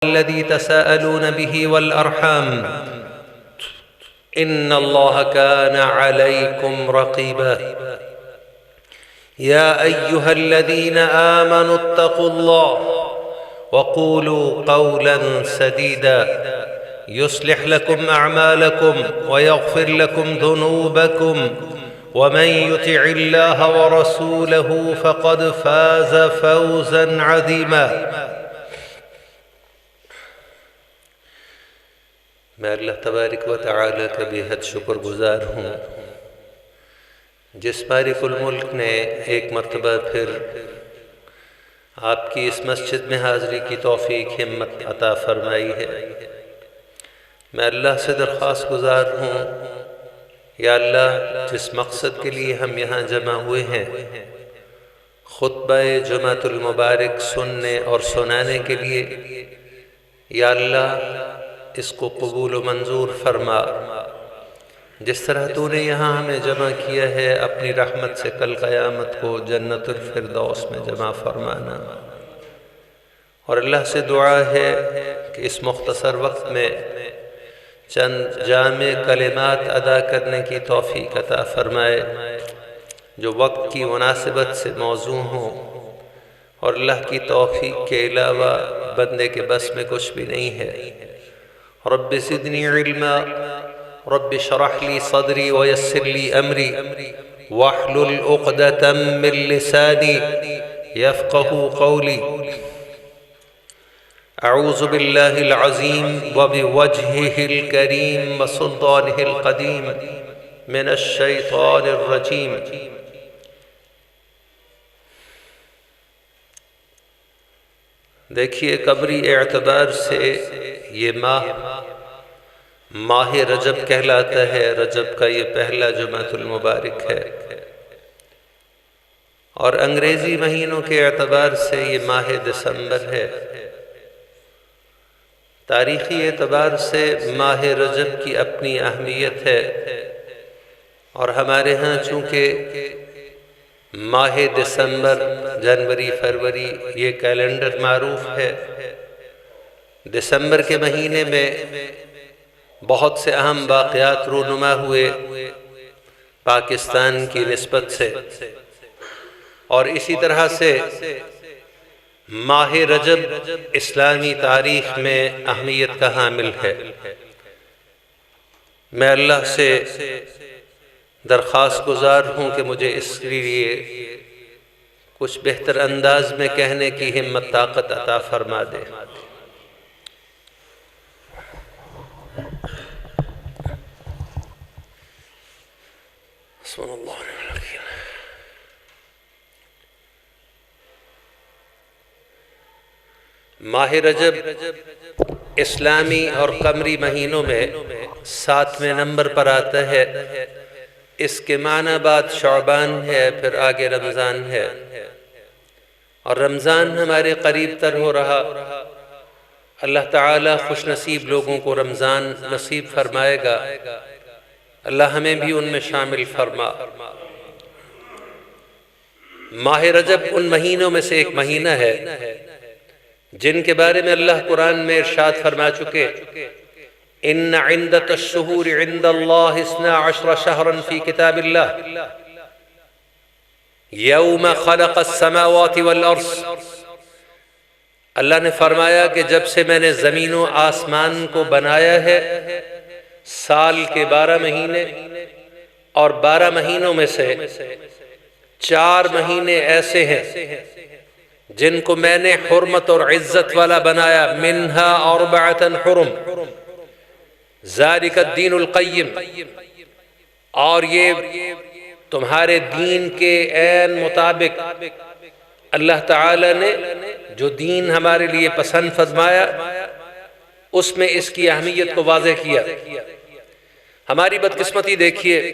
الذي تساءلون به والأرحام إن الله كان عليكم رقيبا يا أيها الذين آمنوا اتقوا الله وقولوا قولا سديدا يصلح لكم أعمالكم ويغفر لكم ذنوبكم ومن يطع الله ورسوله فقد فاز فوزا عظيما۔ میں اللہ تبارک و تعالی کا بے حد شکر گزار ہوں جس مالک الملک نے ایک مرتبہ پھر آپ کی اس مسجد میں حاضری کی توفیق ہمت عطا فرمائی ہے۔ میں اللہ سے درخواست گزار ہوں، یا اللہ جس مقصد کے لیے ہم یہاں جمع ہوئے ہیں، خطبہ جمعۃ المبارک سننے اور سنانے کے لیے، یا اللہ اس کو قبول و منظور فرما۔ جس طرح تو نے یہاں ہمیں جمع کیا ہے، اپنی رحمت سے کل قیامت کو جنت الفردوس میں جمع فرمانا۔ اور اللہ سے دعا ہے کہ اس مختصر وقت میں چند جامع کلمات ادا کرنے کی توفیق عطا فرمائے جو وقت کی مناسبت سے موزوں ہوں، اور اللہ کی توفیق کے علاوہ بندے کے بس میں کچھ بھی نہیں ہے۔ رب زدنی علما رب اشرح لی صدری ویسر لی امری واحلل عقدۃ من لسانی یفقہوا قولی۔ اعوذ باللہ العظیم وبوجہہ الکریم وسلطانہ القدیم من الشیطان الرجیم۔ دیکھیے، قمری اعتبار سے یہ ماہ رجب کہلاتا ہے۔ رجب کا یہ پہلا جمعۃ المبارک ہے، اور انگریزی مہینوں کے اعتبار سے یہ ماہ دسمبر ہے۔ تاریخی اعتبار سے ماہ رجب کی اپنی اہمیت ہے، اور ہمارے ہاں چونکہ ماہ دسمبر، جنوری، فروری یہ کیلنڈر معروف ہے، دسمبر کے مہینے میں بہت سے اہم واقعات رونما ہوئے پاکستان کی نسبت سے، اور اسی طرح سے ماہ رجب اسلامی تاریخ میں اہمیت کا حامل ہے۔ میں اللہ سے درخواست گزار ہوں کہ مجھے اس لیے کچھ بہتر انداز میں کہنے کی ہمت طاقت عطا فرما دے۔ ماہ رجب اسلامی اور قمری مہینوں میں 7ویں نمبر پر آتا ہے۔ اس کے معنی بعد شعبان ہے، پھر آگے رمضان ہے، اور رمضان ہمارے قریب تر ہو رہا۔ اللہ تعالی خوش نصیب لوگوں کو رمضان نصیب فرمائے گا، اللہ ہمیں بھی ان میں شامل فرما۔ ماہ رجب ان مہینوں میں سے ایک مہینہ ہے جن کے بارے میں اللہ قرآن میں ارشاد فرما چکے، ان عدۃ الشہور عند اللہ 12 شہرا فی کتاب اللہ یوم خلق السماوات والارض۔ اللہ نے فرمایا کہ جب سے میں نے زمین و آسمان کو بنایا ہے، سال کے 12 مہینے، اور 12 مہینوں میں سے 4 مہینے ایسے ہیں جن کو میں نے حرمت اور عزت والا بنایا، منہا 4 حرم ذالک الدین القیم، اور یہ تمہارے دین کے عین مطابق اللہ تعالی نے جو دین ہمارے لیے پسند فرمایا اس میں اس کی اہمیت کو واضح کیا۔ ہماری بدقسمتی دیکھیے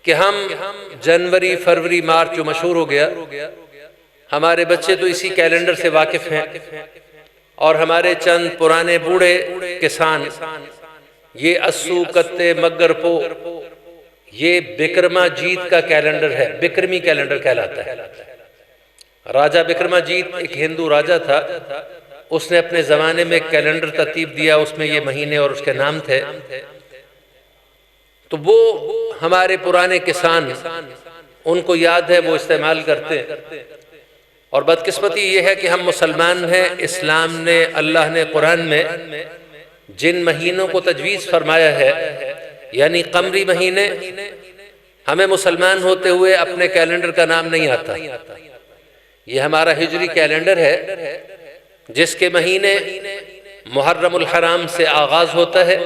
کہ ہم جنوری، فروری، مارچ جو مشہور ہو گیا، ہمارے بچے تو اسی کیلنڈر سے واقف ہیں، اور ہمارے چند پرانے بوڑھے کسان یہ اسو کتے مگر پو، یہ بکرما جیت کا کیلنڈر ہے، بکرمی کیلنڈر کہلاتا ہے۔ راجہ بکرما جیت ایک ہندو راجہ تھا اس نے اپنے زمانے میں ایک کیلنڈر ترتیب دیا، اس میں یہ مہینے اور اس کے نام تھے، تو وہ ہمارے پرانے کسان ان کو یاد ہے، وہ استعمال کرتے ہیں۔ اور بدقسمتی یہ ہے کہ ہم مسلمان ہیں، اسلام نے، اللہ نے قرآن میں جن مہینوں کو تجویز فرمایا ہے، یعنی قمری مہینے، ہمیں مسلمان ہوتے ہوئے اپنے کیلنڈر کا نام نہیں آتا۔ یہ ہمارا ہجری کیلنڈر ہے جس کے مہینے محرم الحرام سے آغاز ہوتا ہے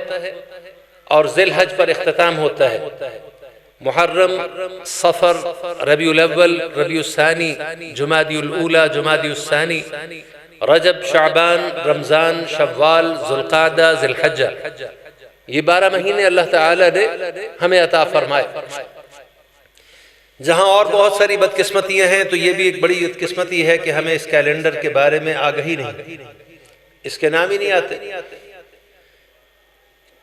اور ذی الحج پر اختتام ہوتا ہے۔ محرم، صفر، ربیع الاول، ربیع الثانی، جمادی الاولی، جمادی الثانی، رجب، شعبان، رمضان، شوال، ذوالقعدہ، ذی الحجہ، یہ 12 مہینے اللہ تعالیٰ نے ہمیں عطا فرمائے۔ جہاں اور بہت ساری بدقسمتیاں ہیں تو یہ بھی ایک بڑی بدقسمتی ہے کہ ہمیں اس کیلنڈر کے بارے میں آگہی نہیں، اس کے نام ہی نہیں آتے۔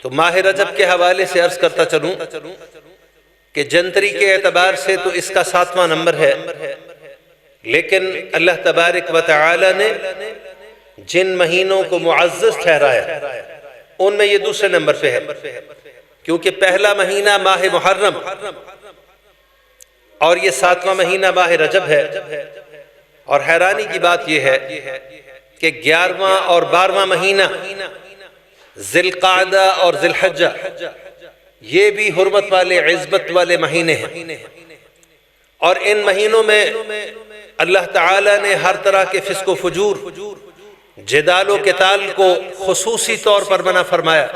تو ماہ رجب کے حوالے سے عرض کرتا چلوں کہ جنتری کے اعتبار سے تو اس کا 7واں نمبر ہے، لیکن اللہ تبارک و تعالی نے جن مہینوں کو معزز ٹھہرایا ان میں یہ دوسرے نمبر پہ ہے، کیونکہ پہلا مہینہ ماہ محرم اور یہ 7واں مہینہ ماہ رجب ہے۔ اور حیرانی کی بات یہ ہے کہ 11واں اور 12واں مہینہ ذی القعدہ اور ذی الحجہ یہ بھی حرمت والے، عزت والے مہینے ہیں، اور ان مہینوں میں اللہ تعالی نے ہر طرح کے فسق و فجور، جدال و قتال کو خصوصی طور پر منع فرمایا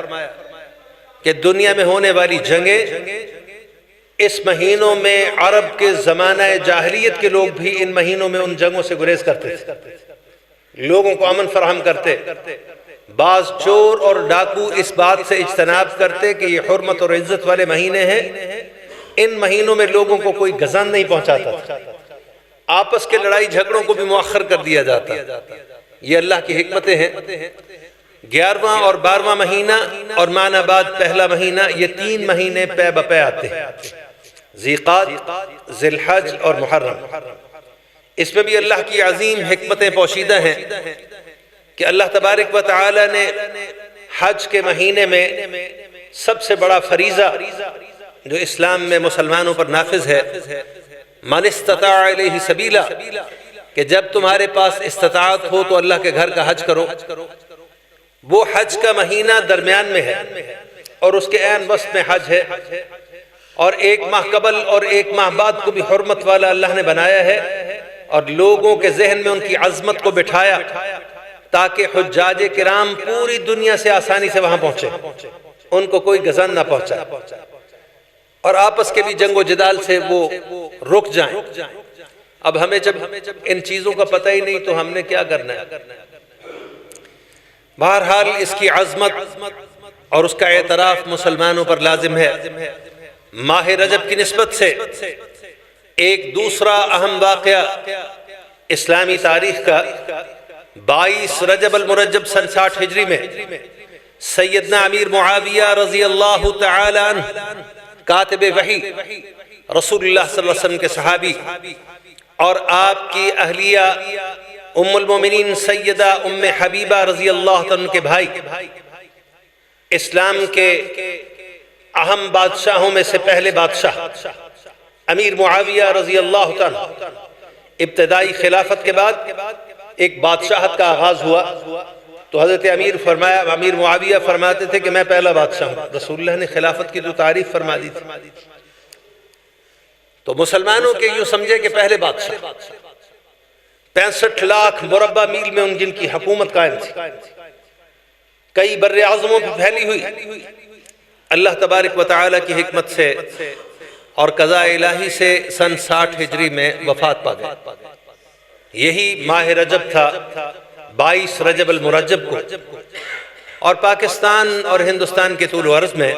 کہ دنیا میں ہونے والی جنگیں اس مہینوں میں، عرب کے زمانہ جاہلیت کے لوگ بھی ان مہینوں میں ان جنگوں سے گریز کرتے تھے، لوگوں کو امن فراہم کرتے۔ بعض چور اور ڈاکو اس بات سے اجتناب کرتے کہ یہ حرمت اور عزت والے مہینے ہیں، ان مہینوں میں لوگوں کو کوئی گزن نہیں پہنچاتا تھا، آپس کے لڑائی جھگڑوں کو بھی مؤخر کر دیا جاتا۔ یہ اللہ کی حکمتیں ہیں۔ 11واں اور 12واں مہینہ اور معنی بعد پہلا مہینہ، یہ 3 مہینے پے بپے آتے ہیں، ذی قعد، ذی الحج اور محرم۔ اس میں بھی اللہ کی عظیم حکمتیں پوشیدہ ہیں کہ اللہ تبارک و تعالی نے حج کے مہینے میں سب سے بڑا فریضہ جو اسلام میں مسلمانوں پر نافذ ہے، من استطاع الیہ سبیلا، کہ جب تمہارے پاس استطاعت ہو تو اللہ کے گھر کا حج کرو۔ وہ حج کا مہینہ درمیان میں ہے اور اس کے عین وسط میں حج ہے، اور 1 ماہ قبل اور 1 ماہ بعد کو بھی حرمت والا اللہ نے بنایا ہے، اور لوگوں کے ذہن میں ان کی عظمت کو بٹھایا تاکہ حجاج کرام پوری دنیا سے آسانی سے وہاں پہنچے، ان کو کوئی گزن نہ پہنچائے، اور آپس کے بھی جنگ و جدال سے وہ رک جائیں۔ اب ہمیں جب ان چیزوں کا پتہ ہی نہیں تو ہم نے کیا کرنا ہے؟ بہرحال اس کی عظمت اور اس کا اعتراف مسلمانوں پر لازم ہے۔ ماہ رجب کی نسبت سے ایک دوسرا اہم واقعہ اسلامی تاریخ کا، 22 رجب المرجب سن 60 ہجری میں سیدنا امیر معاویہ رضی اللہ تعالی عنہ، کاتب وحی، رسول اللہ صلی اللہ علیہ وسلم کے صحابی، اور آپ کی اہلیہ ام المومنین سیدہ ام حبیبہ رضی اللہ عنہ کے بھائی، اسلام کے اہم بادشاہوں میں سے پہلے بادشاہ امیر معاویہ رضی اللہ عنہ، ابتدائی خلافت کے بعد ایک بادشاہت کا آغاز ہوا تو حضرت امیر معاویہ فرماتے تھے کہ میں پہلا بادشاہ ہوں۔ رسول اللہ نے خلافت کی تو تعریف فرما دی تھی، تو مسلمانوں کے یوں سمجھے کہ پہلے بادشاہ، 65 لاکھ مربع میل میں ان جن کی حکومت قائم تھی، کئی بر اعظموں پہ پھیلی ہوئی۔ اللہ تبارک و تعالی کی حکمت سے اور قضاء الہی سے سن 60 ہجری میں وفات پا گئے۔ یہی ماہ رجب تھا، 22 رجب المرجب کو، اور پاکستان اور ہندوستان کے طول و عرض میں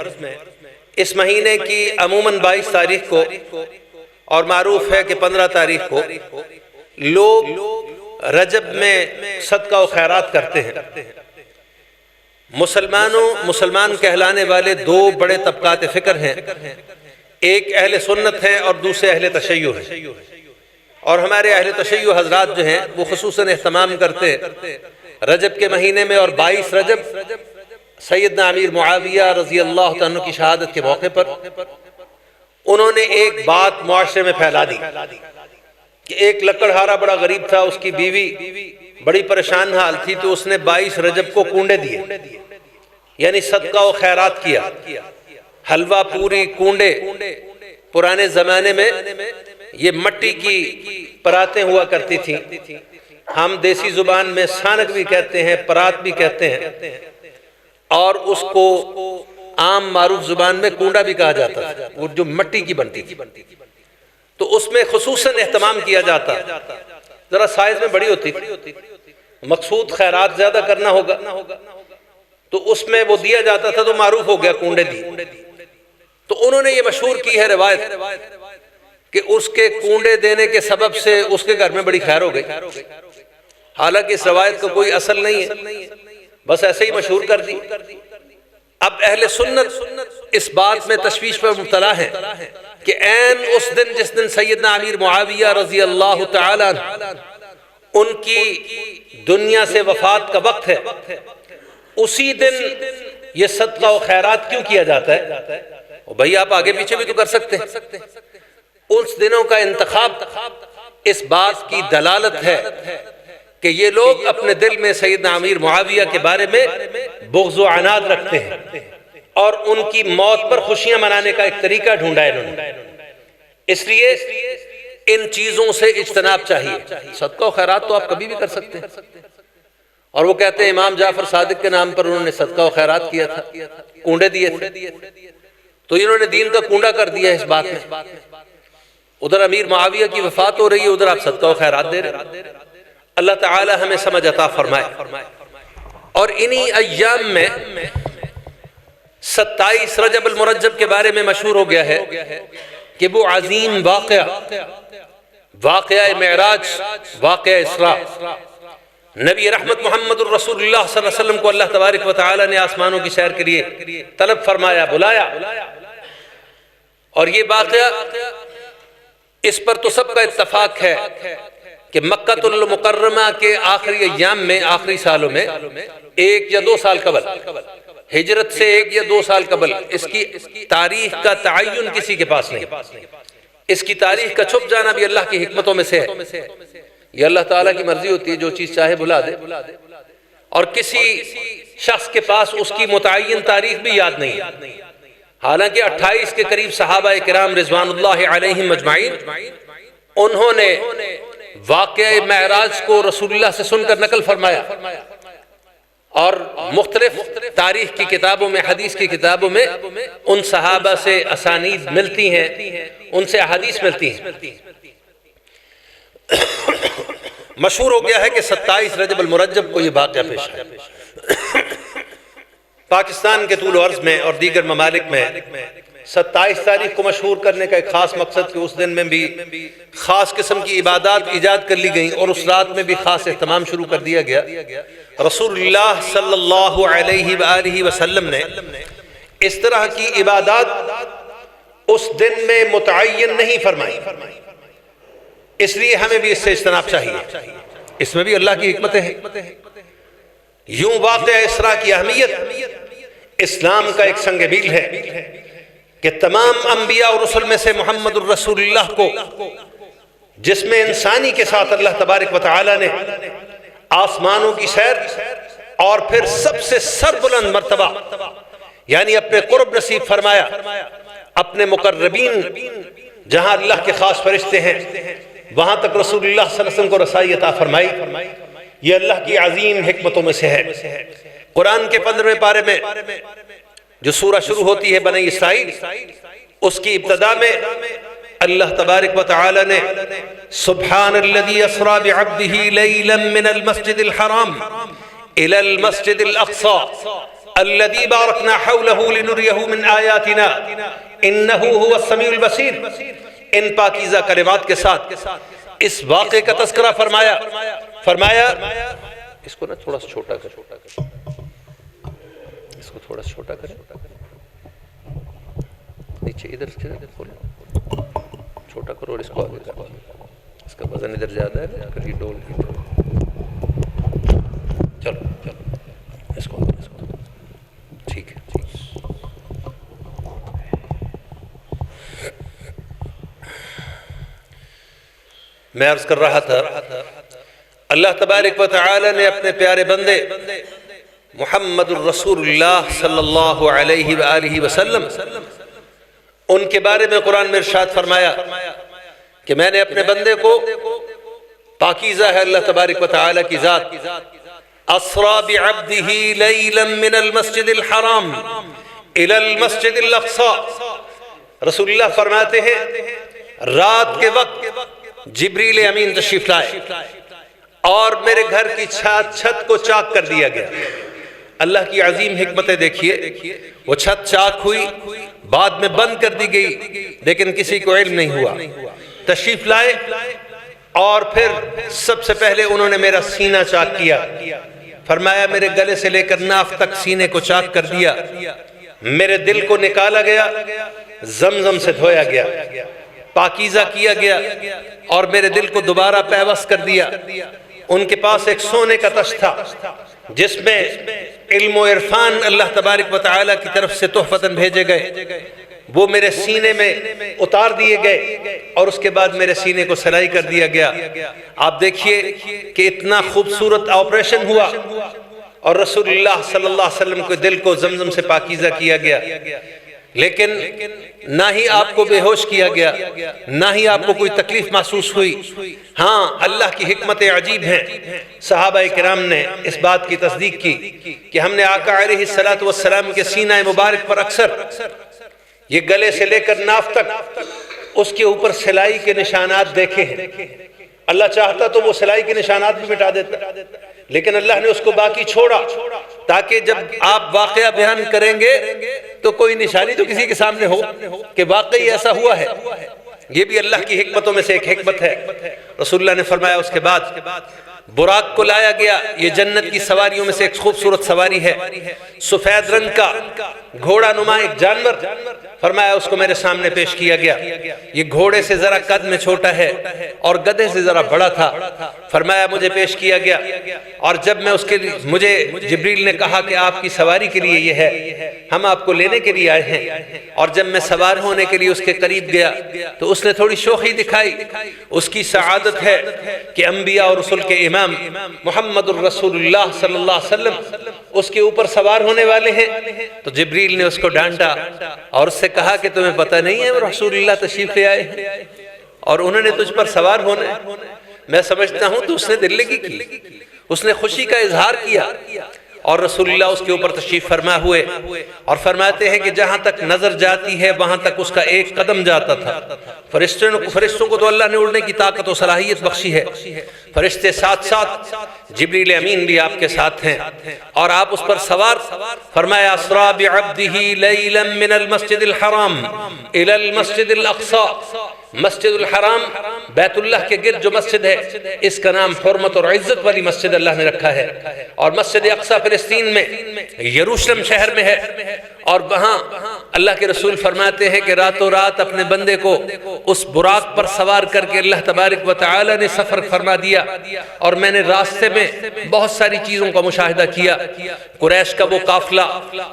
اس مہینے کی عموماً 22 تاریخ کو، اور معروف ہے کہ 15 تاریخ کو لوگ رجب میں صدقہ و خیرات کرتے ہیں۔ مسلمان کہلانے والے 2 بڑے طبقات فکر ہیں، ایک اہل سنت ہے اور دوسرے اہل تشیع ہے، اور ہمارے اہل تشیع حضرات جو ہیں وہ خصوصاً اہتمام کرتے رجب کے مہینے میں اور 22 رجب سیدنا امیر معاویہ رضی اللہ عنہ کی شہادت کے موقع پر انہوں نے ایک بات معاشرے میں پھیلا دی کہ ایک لکڑہارا بڑا غریب تھا، اس کی بیوی بڑی پریشان حال تھی، تو اس نے 22 رجب کو کنڈے دیے، یعنی صدقہ و خیرات کیا، حلوہ پوری کنڈے۔ پرانے زمانے میں یہ مٹی کی پراتیں ہوا کرتی تھیں، ہم دیسی زبان میں سانک بھی کہتے ہیں، پرات بھی کہتے ہیں، اور اس کو عام معروف زبان میں کنڈا بھی کہا جاتا تھا، وہ جو مٹی کی بنتی تھی۔ تو اس میں خصوصاً اہتمام کیا جاتا، ذرا سائز میں بڑی ہوتی تھی، مقصود خیرات زیادہ کرنا ہوگا تو اس میں وہ دیا جاتا تھا، تو معروف ہو گیا کنڈے دی۔ تو انہوں نے یہ مشہور کی ہے روایت کہ اس کے کنڈے دینے کے سبب سے اس کے گھر میں بڑی خیر ہو گئی، حالانکہ اس روایت کا کوئی اصل نہیں ہے، بس ایسے ہی مشہور کر دی۔ اب اہل سنت اس بات میں تشویش پر مبتلا ہے کہ عین اس دن جس دن سیدنا امیر معاویہ رضی اللہ تعالی عنہ ان کی دنیا سے وفات کا وقت ہے، اسی دن یہ صدقہ و خیرات کیوں کیا جاتا ہے؟ بھئی آپ آگے پیچھے بھی تو کر سکتے ہیں۔ اس دنوں کا انتخاب اس بات کی دلالت ہے کہ یہ لوگ اپنے دل میں سیدنا امیر معاویہ کے بارے میں بغض و عناد رکھتے ہیں، اور ان کی موت پر خوشیاں منانے کا ایک طریقہ ڈھونڈا ہے انہوں نے۔ اس لیے ان چیزوں سے اجتناب چاہیے۔ صدقہ و خیرات تو آپ کبھی بھی کر سکتے ہیں، اور وہ کہتے ہیں امام جعفر صادق کے نام پر انہوں نے صدقہ و خیرات کیا تھا، کنڈے دیے تھے، تو انہوں نے دین کا کنڈا کر دیا اس بات میں۔ ادھر امیر معاویہ کی وفات ہو رہی ہے، ادھر آپ صدقہ و خیرات دے رہے ہیں۔ اللہ تعالی ہمیں سمجھ عطا فرمائے۔ اور انہی ایام میں 27 رجب المرجب کے بارے میں مشہور ہو گیا ہے کہ وہ عظیم واقعہ معراج، واقعہ اسراء، نبی رحمت محمد الرسول اللہ صلی اللہ علیہ وسلم کو اللہ تبارک و تعالی نے آسمانوں کی سیر کے لیے طلب فرمایا، بلایا، اور یہ واقعہ اس پر تو سب کا اتفاق ہے کہ مکہ المکرمہ کے آخری ایام میں، آخری سالوں میں، 1 یا 2 سال قبل، ہجرت سے 1 یا 2 سال قبل، اس کی تاریخ کا تعین کسی کے پاس نہیں، اس کی تاریخ کا چھپ جانا بھی اللہ کی حکمتوں میں سے ہے۔ یہ اللہ تعالیٰ کی مرضی ہوتی ہے، جو چیز چاہے بلا دے، اور کسی شخص کے پاس اس کی متعین تاریخ بھی یاد نہیں ہے۔ حالانکہ 28 کے قریب صحابہ کرام رضوان اللہ علیہم اجمعین انہوں نے واقعہ معراج کو رسول اللہ سے سن کر نقل فرمایا، اور مختلف تاریخ کی کتابوں میں، حدیث کی کتابوں میں ان صحابہ سے اسانید ملتی ہیں، ان سے احادیث ملتی ہیں۔ مشہور ہو گیا ہے کہ 27 رجب المرجب کو یہ واقعہ پیش ہے۔ پاکستان کے طول و عرض میں اور دیگر ممالک میں 27 تاریخ کو مشہور کرنے کا ایک خاص مقصد کہ اس دن میں بھی خاص قسم کی عبادات ایجاد کر لی گئیں، اور اس رات میں بھی خاص اہتمام شروع کر دیا گیا۔ رسول اللہ صلی اللہ علیہ وآلہ وسلم نے اس طرح کی عبادات اس دن میں متعین نہیں فرمائی، اس لیے ہمیں بھی اس سے اجتناب چاہیے۔ اس میں بھی اللہ کی حکمتیں ہیں۔ یوں واقعہ اسراء کی اہمیت اسلام کا ایک سنگ میل ہے کہ تمام انبیاء اور رسل میں سے محمد الرسول اللہ کو، جس میں انسانی کے ساتھ اللہ تبارک و تعالی نے آسمانوں کی سیر اور پھر سب سے سربلند مرتبہ یعنی اپنے قرب نصیب فرمایا، اپنے مقربین جہاں اللہ کے خاص فرشتے ہیں وہاں تک رسول اللہ صلی اللہ علیہ وسلم کو رسائی عطا فرمائی، یہ اللہ کی عظیم حکمتوں میں سے ہے۔ قرآن کے 15ویں پارے میں جو سورہ شروع ہوتی ہے بنی اسرائیل، اس کی ابتدا میں اللہ تبارک و تعالی نے سبحان الذی اسری بعبدہ لیلا من المسجد الحرام الى المسجد الاقصى الذي باركنا حوله لنريه من آیاتنا انه هو السمیع البصیر، ان پاکیزہ کلمات کے ساتھ اس واقعے کا تذکرہ فرمایا اس کو نا تھوڑا سا چھوٹا کر، اس کو تھوڑا سا چھوٹا کر، نیچے ادھر سے چھوٹا کرو اور اس کو آگے کرو، اس کا وزن ادھر زیادہ ہے، کر یہ ڈول چلو اس کو ٹھیک ہے. میں عرض کر رہا تھا اللہ تبارک و تعالی نے اپنے پیارے بندے محمد الرسول اللہ صلی اللہ علیہ وآلہ وسلم ان کے بارے میں قرآن میں ارشاد فرمایا کہ میں نے اپنے بندے کو پاکیزہ ہے اللہ تبارک و تعالی کی ذات. اسرا بعبدہ لیلا من المسجد الحرام الى المسجد الاقصی. رسول اللہ فرماتے ہیں رات کے وقت جبریل امین تشریف لائے اور میرے گھر کی چھت کو چاک کر دیا گیا. اللہ کی عظیم حکمتیں دیکھیے. وہ چھت چاک ہوئی، بعد میں بند کر دی گئی، لیکن کسی کو علم نہیں ہوا. تشریف لائے اور پھر سب سے پہلے انہوں نے میرا سینہ چاک کیا. فرمایا میرے گلے سے لے کر ناف تک سینے کو چاک کر دیا. میرے دل کو نکالا گیا، زمزم سے دھویا گیا، پاکیزہ کیا گیا اور میرے دل کو دوبارہ پیوست کر دیا. ان کے پاس ایک سونے کا تشت تھا جس میں علم و عرفان اللہ تبارک و تعالی کی طرف سے تحفتاً بھیجے گئے. وہ میرے سینے میں اتار دیے گئے اور اس کے بعد میرے سینے کو سلائی کر دیا گیا. آپ دیکھیے کہ اتنا خوبصورت آپریشن ہوا اور رسول اللہ صلی اللہ علیہ وسلم کے دل کو زمزم سے پاکیزہ کیا گیا. لیکن نہ ہی آپ کو بے ہوش کیا گیا، نہ ہی آپ کو کوئی تکلیف محسوس ہوئی. ہاں اللہ کی حکمتیں عجیب ہیں. صحابہ کرام نے اس بات کی تصدیق کی کہ ہم نے آقا علیہ السلام کے سینہ مبارک پر اکثر یہ گلے سے لے کر ناف تک اس کے اوپر سلائی کے نشانات دیکھے ہیں. اللہ چاہتا تو وہ سلائی کے نشانات بھی مٹا دیتا، لیکن اللہ نے اس کو باقی چھوڑا تاکہ جب آپ واقعہ بیان کریں گے تو کوئی نشانی تو کسی کے سامنے ہو کہ واقعی ایسا ہوا ہے. یہ بھی اللہ کی حکمتوں میں سے ایک حکمت ہے. رسول اللہ نے فرمایا اس کے بعد براق کو لایا گیا. یہ جنت کی سواریوں میں سے ایک خوبصورت سواری ہے، سفید رنگ کا گھوڑا نما ایک جانور. فرمایا اس کو میرے سامنے پیش کیا گیا. یہ گھوڑے سے ذرا قد میں چھوٹا ہے اور گدھے سے ذرا بڑا تھا. فرمایا مجھے پیش کیا گیا اور جب میں اس کے لیے مجھے جبریل نے کہا کہ آپ کی سواری کے لیے یہ ہے، ہم آپ کو لینے کے لیے آئے ہیں. اور جب میں سوار ہونے کے لیے اس کے قریب گیا تو اس نے تھوڑی شوخی دکھائی. اس کی سعادت ہے کہ انبیاء اور رسول کے امام محمد الرسول اللہ صلی اللہ علیہ وسلم اس کے اوپر سوار ہونے والے ہیں. تو جبریل نے اس کو ڈانٹا اور اس سے کہا کہ تمہیں پتہ نہیں ہے رسول اللہ تشریف لے آئے ہیں اور انہوں نے تجھ پر سوار ہونا ہے. میں سمجھتا ہوں تو اس نے دل لگی کی، اس نے خوشی کا اظہار کیا اور رسول اللہ اس کے اوپر تشریف فرما ہوئے اور فرماتے ہیں کہ جہاں تک نظر جاتی ہے وہاں تک اس کا ایک قدم جاتا تھا. فرشتوں کو تو اللہ نے اڑنے کی طاقت و صلاحیت بخشی ہے. فرشتے ساتھ ساتھ، جبریل امین بھی آپ کے ساتھ ہیں اور آپ اس پر سوار. فرمایا اسرا بعبدہ لیلا من المسجد الحرام الى المسجد الاقصی. مسجد الحرام بیت اللہ کے گرد جو مسجد ہے اس کا نام حرمت اور عزت والی مسجد اللہ نے رکھا ہے. اور مسجد اقصی فلسطین میں یروشلم شہر میں ہے اور وہاں اللہ کے رسول فرماتے ہیں کہ راتوں رات اپنے بندے کو اس براق پر سوار کر کے اللہ تبارک و تعالی نے سفر فرما دیا. اور میں نے راستے میں بہت ساری چیزوں کا مشاہدہ کیا. قریش کا وہ قافلہ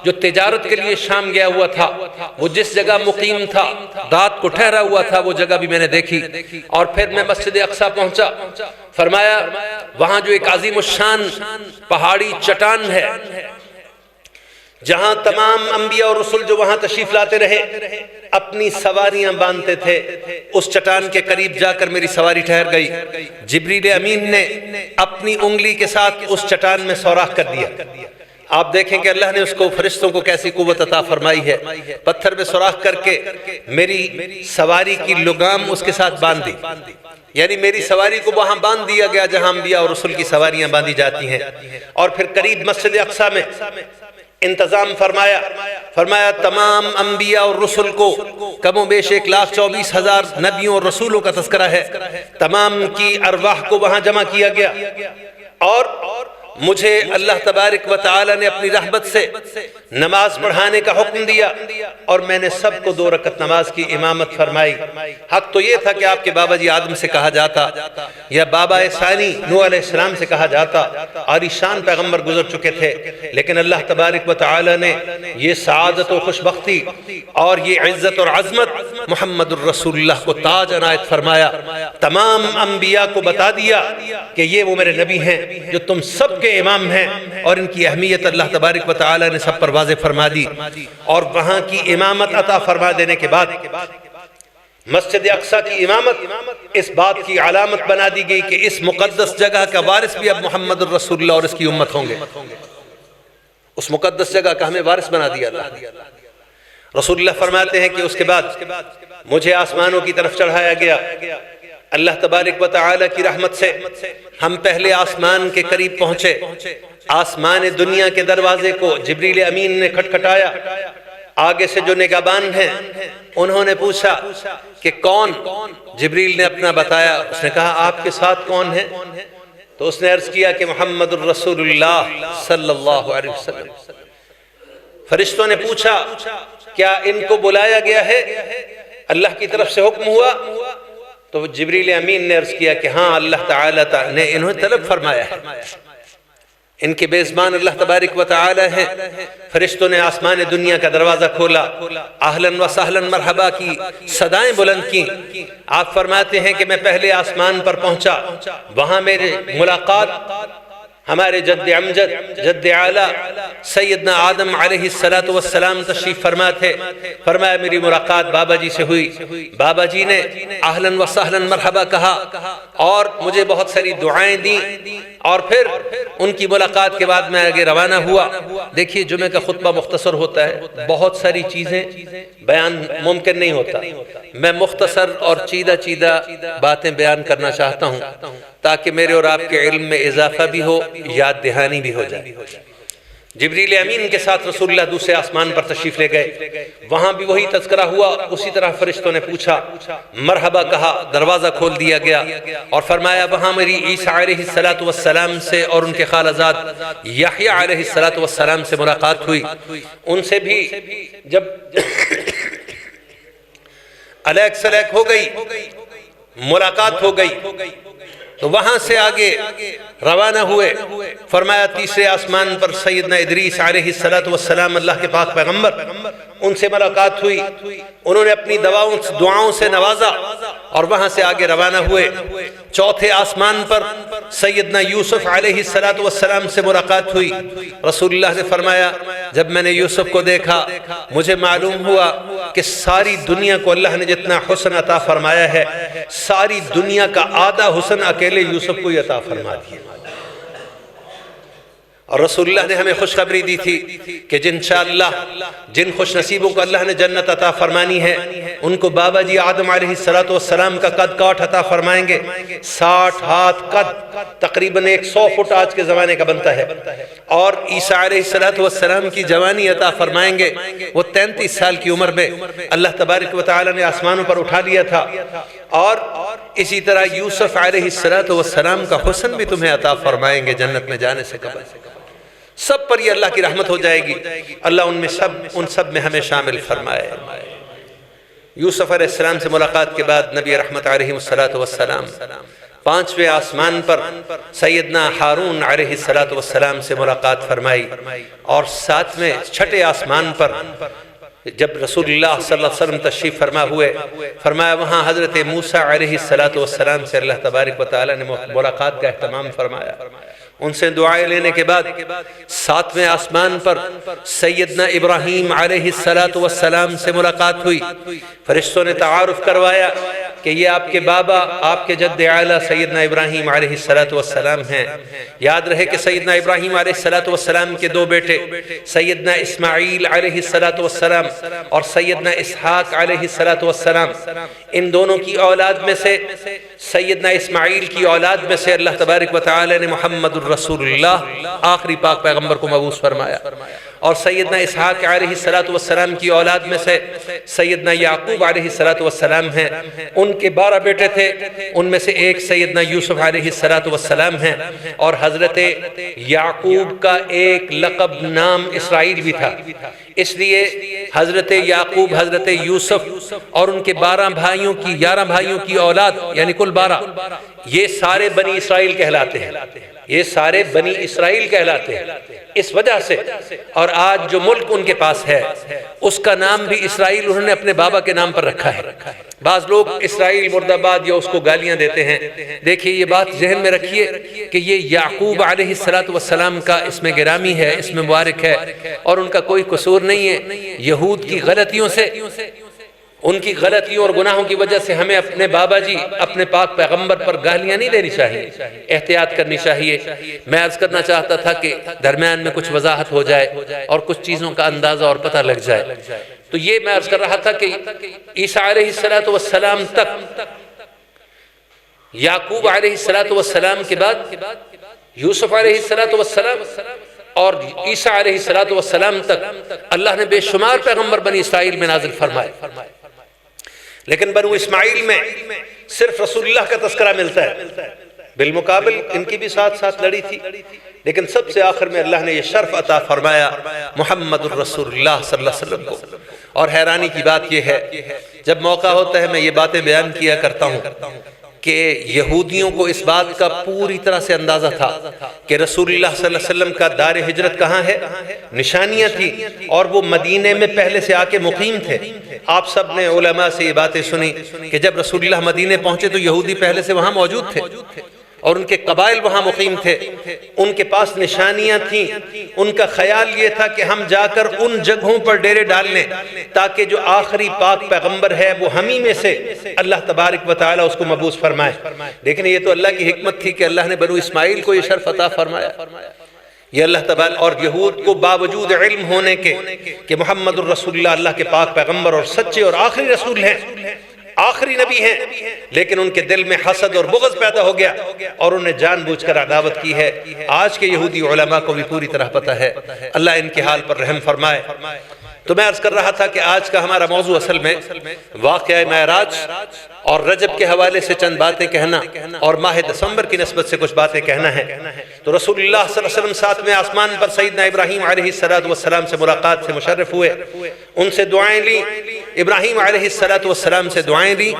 جو تجارت کے لیے شام گیا ہوا تھا، وہ جس جگہ مقیم تھا، رات کو ٹھہرا ہوا تھا، وہ جگہ بھی میں نے دیکھی. اور پھر میں مسجد اقصی پہنچا. فرمایا وہاں جو ایک عظیم الشان پہاڑی چٹان ہے جہاں تمام انبیاء اور رسول جو وہاں تشریف لاتے رہے اپنی سواریاں باندھتے تھے، اس چٹان کے قریب جا کر میری سواری ٹھہر گئی. جبریل امین نے اپنی انگلی کے ساتھ اس چٹان میں سوراخ کر دیا. آپ دیکھیں کہ اللہ نے اس کو فرشتوں کو کیسی قوت عطا فرمائی ہے. پتھر میں سوراخ کر کے میری سواری کی لگام اس کے ساتھ باندھ دی، یعنی میری سواری کو وہاں باندھ دیا گیا جہاں انبیاء اور رسول کی سواریاں باندھی جاتی ہیں. اور پھر قریب مسجد اقصی میں انتظام فرمایا تمام انبیاء اور رسول کو، کم و بیش 1,24,000 نبیوں اور رسولوں کا تذکرہ ہے، تمام کی ارواح کو وہاں جمع کیا گیا اور مجھے اللہ تبارک و تعالی نے اپنی رحمت سے نماز پڑھانے کا حکم دیا اور میں نے سب کو 2 رکعت نماز کی امامت فرمائی۔ حق تو یہ تھا کہ آپ کے بابا جی آدم سے کہا جاتا یا بابا ثانی نوح علیہ السلام سے کہا جاتا، عالی شان پیغمبر گزر چکے تھے، لیکن اللہ تبارک و تعالی نے یہ سعادت و خوشبختی اور یہ عزت اور عظمت محمد الرسول اللہ کو تاج عنایت فرمایا۔ تمام انبیاء کو بتا دیا کہ یہ وہ میرے نبی ہیں جو تم سب کے امام ہیں، اور ان کی اہمیت اللہ تبارک و تعالی نے سب پر واضح فرما دی۔ اور وہاں کی امامت عطا فرما دینے کے بعد مسجد اقصیٰ کی امامت اس بات کی علامت بنا دی گئی کہ اس مقدس جگہ کا وارث بھی اب محمد الرسول اللہ اور اس کی امت ہوں گے۔ اس مقدس جگہ کا ہمیں وارث بنا دیا اللہ۔ رسول اللہ فرماتے ہیں کہ اس کے بعد مجھے آسمانوں کی طرف چڑھایا گیا۔ اللہ تبارک و تعالی کی رحمت سے ہم پہلے آسمان کے قریب پہنچے۔ آسمان دنیا کے دروازے کو جبریل امین نے کھٹکھٹایا۔ آگے سے جو نگہبان ہیں انہوں نے پوچھا کہ کون؟ جبریل نے اپنا بتایا۔ اس نے کہا آپ کے ساتھ کون ہے؟ تو اس نے عرض کیا کہ محمد الرسول اللہ صلی اللہ علیہ وسلم۔ فرشتوں نے پوچھا کیا ان کو بلایا گیا ہے؟ اللہ کی طرف سے حکم ہوا؟ تو جبریل امین نے عرض کیا کہ ہاں اللہ تعالیٰ نے انہیں طلب فرمایا ہے۔ ان کے بیزبان اللہ تبارک و تعالی ہیں۔ فرشتوں نے آسمان دنیا کا دروازہ کھولا، اہلاً و سہلاً مرحبا کی صدائیں بلند کی۔ آپ فرماتے ہیں کہ میں پہلے آسمان پر پہنچا، وہاں میرے ملاقات ہمارے جد امجد جد اعلیٰ سیدنا آدم علیہ السلام تشریف فرما تھے۔ فرمایا میری ملاقات بابا جی سے ہوئی۔ بابا جی نے اہلاً و سہلاً مرحبا کہا اور مجھے بہت ساری دعائیں دیں، اور پھر ان کی ملاقات کے بعد میں آگے روانہ ہوا۔ دیکھیے جمعہ کا خطبہ مختصر ہوتا ہے، بہت ساری چیزیں بیان ممکن نہیں ہوتا۔ میں مختصر اور چیدہ باتیں بیان کرنا چاہتا ہوں تاکہ میرے اور آپ کے علم میں اضافہ بھی ہو، یاد دہانی بھی ہو جائے۔ جبریل امین کے ساتھ رسول اللہ دوسرے آسمان پر تشریف لے گئے، وہاں بھی وہی تذکرہ ہوا۔ اسی طرح فرشتوں نے پوچھا، مرحبا کہا، دروازہ کھول دیا گیا، اور فرمایا وہاں میری عیسیٰ علیہ السلام سے اور ان کے خالزاد یحییٰ علیہ السلام سے ملاقات ہوئی۔ ان سے بھی جب علیک سلیک ہو گئی، ملاقات ہو گئی، تو وہاں سے آگے روانہ ہوئے۔ فرمایا تیسرے آسمان پر سیدنا ادریس علیہ السلام اللہ کے پاک پیغمبر، ان سے ملاقات ہوئی۔ انہوں نے اپنی دعاؤں سے نوازا اور وہاں سے آگے روانہ ہوئے۔ چوتھے آسمان پر سیدنا یوسف علیہ السلام سے ملاقات ہوئی۔ رسول اللہ نے فرمایا جب میں نے یوسف کو دیکھا مجھے معلوم ہوا کہ ساری دنیا کو اللہ نے جتنا حسن عطا فرمایا ہے، ساری دنیا کا آدھا حسن اکیلے یوسف کو ہی عطا فرما دیا۔ اور رسول اللہ نے ہمیں خوشخبری دی تھی کہ انشاءاللہ جن خوش نصیبوں کو اللہ نے جنت عطا فرمانی ہے ان کو بابا جی آدم علیہ السلام کا قد کاٹ عطا فرمائیں گے۔ 60 ہاتھ قد، تقریباً 100 فٹ آج کے زمانے کا بنتا ہے، اور عیسیٰ علیہ السلام کی جوانی عطا فرمائیں گے۔ وہ 33 سال کی عمر میں اللہ تبارک و تعالی نے آسمانوں پر اٹھا لیا تھا، اور اسی طرح یوسف علیہ السلام کا حسن بھی تمہیں عطا فرمائیں گے جنت میں جانے سے قبل۔ سب پر یہ اللہ کی رحمت ہو جائے گی، اللہ ان سب میں ہمیں شامل فرمائے۔ یوسف علیہ السلام سے ملاقات کے بعد نبی رحمت علیہ السلام 5ویں آسمان پر سیدنا ہارون علیہ السلام سے ملاقات فرمائی، اور 6 آسمان پر جب رسول اللہ صلی اللہ علیہ وسلم تشریف فرما ہوئے، فرمایا وہاں حضرت موسیٰ علیہ السلام سے اللہ تبارک و تعالی نے ملاقات کا اہتمام فرمایا۔ ان سے دعائیں لینے کے بعد 7ویں آسمان پر سیدنا ابراہیم علیہ السلام سے ملاقات ہوئی۔ فرشتوں نے تعارف کروایا کہ یہ آپ کے بابا، آپ کے جد اعلیٰ سیدنا ابراہیم علیہ السلام ہیں۔ یاد رہے کہ سیدنا ابراہیم علیہ السلام کے 2 بیٹے سیدنا اسماعیل علیہ السلام اور سیدنا اسحاق علیہ السلام، ان دونوں کی اولاد میں سے سیدنا اسماعیل کی اولاد میں سے اللہ تبارک و تعالی نے محمد الرسول اللہ آخری پاک پیغمبر کو مبعوث فرمایا۔ اور سیدنا اسحاق علیہ السلام کی اولاد میں سے سیدنا یعقوب علیہ السلام ہیں، ان کے 12 بیٹے تھے، ان میں سے ایک سیدنا یوسف علیہ السلام ہیں، اور حضرت یعقوب کا ایک لقب نام اسرائیل بھی تھا، اس لیے حضرت یعقوب، حضرت یوسف اور ان کے 11 بھائیوں کی اولاد یعنی کل 12، یہ سارے بنی اسرائیل کہلاتے ہیں، یہ سارے بنی اسرائیل کہلاتے ہیں اس وجہ سے۔ اور آج جو ملک ان کے پاس ہے اس کا نام بھی اسرائیل انہوں نے اپنے بابا کے نام پر رکھا ہے۔ بعض لوگ اسرائیل مرد آباد یا اس کو گالیاں دیتے ہیں، دیکھیے یہ بات ذہن میں رکھیے کہ یہ یعقوب علیہ السلام کا اسم گرامی ہے، اسم مبارک ہے، اور ان کا کوئی قصور نہیں ہے۔ یہود کی غلطیوں سے، ان کی غلطیوں اور گناہوں کی وجہ سے ہمیں اپنے بابا جی، اپنے پاک پیغمبر پر گالیاں نہیں دینی چاہیے، احتیاط کرنی چاہیے۔ میں عرض کرنا چاہتا تھا کہ درمیان میں کچھ وضاحت ہو جائے اور کچھ چیزوں کا اندازہ اور پتہ لگ جائے۔ تو یہ میں عرض کر رہا تھا کہ عیسیٰ علیہ السلام تک، یعقوب علیہ السلام کے بعد یوسف علیہ السلام اور عیسیٰ علیہ السلام تک اللہ نے بے شمار پیغمبر بنی اسرائیل میں نازل فرمائے، لیکن بنو اسماعیل میں صرف رسول اللہ کا تذکرہ ملتا ہے، بالمقابل ان کی بھی ساتھ لڑی تھی، لیکن سب سے آخر میں اللہ نے یہ شرف عطا فرمایا محمد الرسول اللہ صلی اللہ علیہ وسلم کو۔ اور حیرانی کی بات یہ ہے، جب موقع ہوتا ہے میں یہ باتیں بیان کیا کرتا ہوں کہ یہودیوں کو اس بات کا پوری طرح سے اندازہ تھا کہ رسول اللہ صلی اللہ علیہ وسلم کا دار ہجرت کہاں ہے، نشانیاں تھی، اور وہ مدینے میں پہلے سے آ کے مقیم تھے۔ آپ سب نے علماء سے یہ باتیں سنی کہ جب رسول اللہ مدینے پہنچے تو یہودی پہلے سے وہاں موجود تھے اور ان کے قبائل وہاں مقیم تھے، ان کے پاس نشانیاں تھیں، ان کا خیال یہ تھا کہ ہم جا کر ان جگہوں پر ڈیرے ڈال لیں تاکہ جو آخری پاک پیغمبر ہے وہ ہمیں میں سے اللہ تبارک و تعالی اس کو مبعوث فرمائے۔ لیکن یہ تو اللہ کی حکمت تھی کہ اللہ نے بنو اسماعیل کو یہ شرف عطا فرمایا۔ یہ اللہ تعالی اور یہود کو باوجود علم ہونے کے کہ محمد الرسول اللہ اللہ کے پاک پیغمبر اور سچے اور آخری رسول ہیں، آخری نبی ہیں، لیکن ان کے دل میں حسد اور بغض پیدا ہو گیا اور انہیں جان بوجھ کر عداوت کی ہے۔ آج کے یہودی علماء کو بھی پوری طرح پتہ ہے، اللہ ان کے حال پر رحم فرمائے۔ تو میں عرض کر رہا تھا کہ آج کا ہمارا موضوع اصل میں واقعہ معراج اور رجب کے حوالے سے چند باتیں کہنا اور ماہ دسمبر کی نسبت سے کچھ باتیں کہنا ہے۔ تو رسول اللہ صلی اللہ علیہ وسلم ساتویں آسمان پر سیدنا ابراہیم علیہ السلام سے ملاقات سے مشرف ہوئے، ان سے دعائیں لی، ابراہیم علیہ السلام سے دعائیں لی،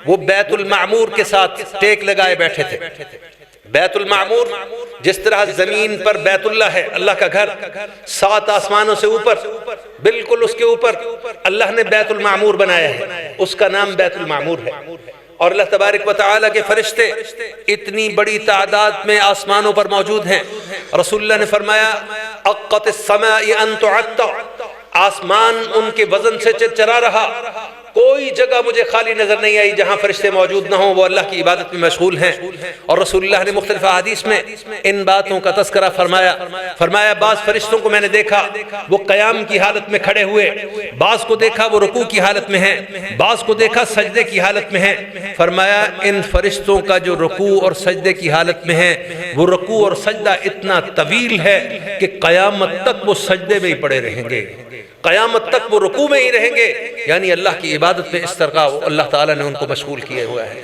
وہ بیت المعمور کے ساتھ ٹیک لگائے بیٹھے تھے۔ بیت المعمور جس طرح زمین پر بیت اللہ ہے، اللہ کا گھر 7 آسمانوں سے اوپر، بالکل اس کے اوپر اللہ نے بیت المعمور بنایا ہے، اس کا نام بیت المعمور ہے۔ اور اللہ تبارک و تعالیٰ کے فرشتے اتنی بڑی تعداد میں آسمانوں پر موجود ہیں، رسول اللہ نے فرمایا اقت السماء ان تعطى، آسمان ان کے وزن سے چرچرا رہا، کوئی جگہ مجھے خالی نظر نہیں آئی جہاں فرشتے موجود نہ ہوں، وہ اللہ کی عبادت میں مشغول ہیں۔ اور رسول اللہ نے مختلف احادیث میں ان باتوں کا تذکرہ فرمایا بعض فرشتوں کو میں نے دیکھا وہ قیام کی حالت میں کھڑے ہوئے، بعض کو دیکھا وہ رکوع کی حالت میں ہیں، بعض کو دیکھا سجدے کی حالت میں ہیں۔ فرمایا ان فرشتوں کا جو رکوع اور سجدے کی حالت میں ہے، وہ رکوع اور سجدہ اتنا طویل ہے کہ قیامت تک وہ سجدے میں ہی پڑے رہیں گے، قیامت تک وہ رکوع میں ہی رہیں گے، یعنی اللہ کی عبادت میں اس طرح اللہ تعالیٰ نے ان کو مشغول کیے ہوا ہے۔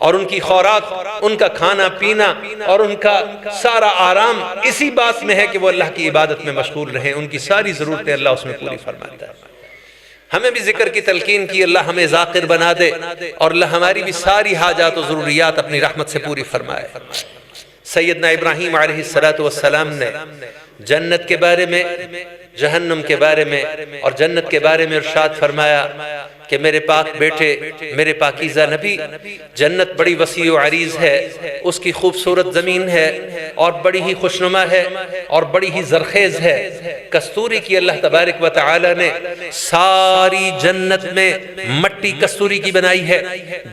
اور ان کی خوراک، ان کا کھانا پینا اور ان کا سارا آرام اسی بات میں ہے کہ وہ اللہ کی عبادت میں مشغول رہیں، ان کی ساری ضرورتیں اللہ اس میں پوری فرماتا ہے۔ ہمیں بھی ذکر کی تلقین کی، اللہ ہمیں ذاکر بنا دے اور اللہ ہماری بھی ساری حاجات و ضروریات اپنی رحمت سے پوری فرمائے۔ سیدنا ابراہیم علیہ السلام نے جنت کے بارے میں، جہنم کے بارے میں اور جنت کے بارے میں ارشاد فرمایا کہ میرے پاک بیٹے، میرے پاکیزہ نبی، جنت بڑی وسیع و عریض ہے، اس کی خوبصورت زمین ہے اور بڑی ہی خوشنما ہے اور بڑی ہی زرخیز ہے۔ کستوری کی اللہ تبارک و تعالی نے ساری جنت میں مٹی کستوری کی بنائی ہے۔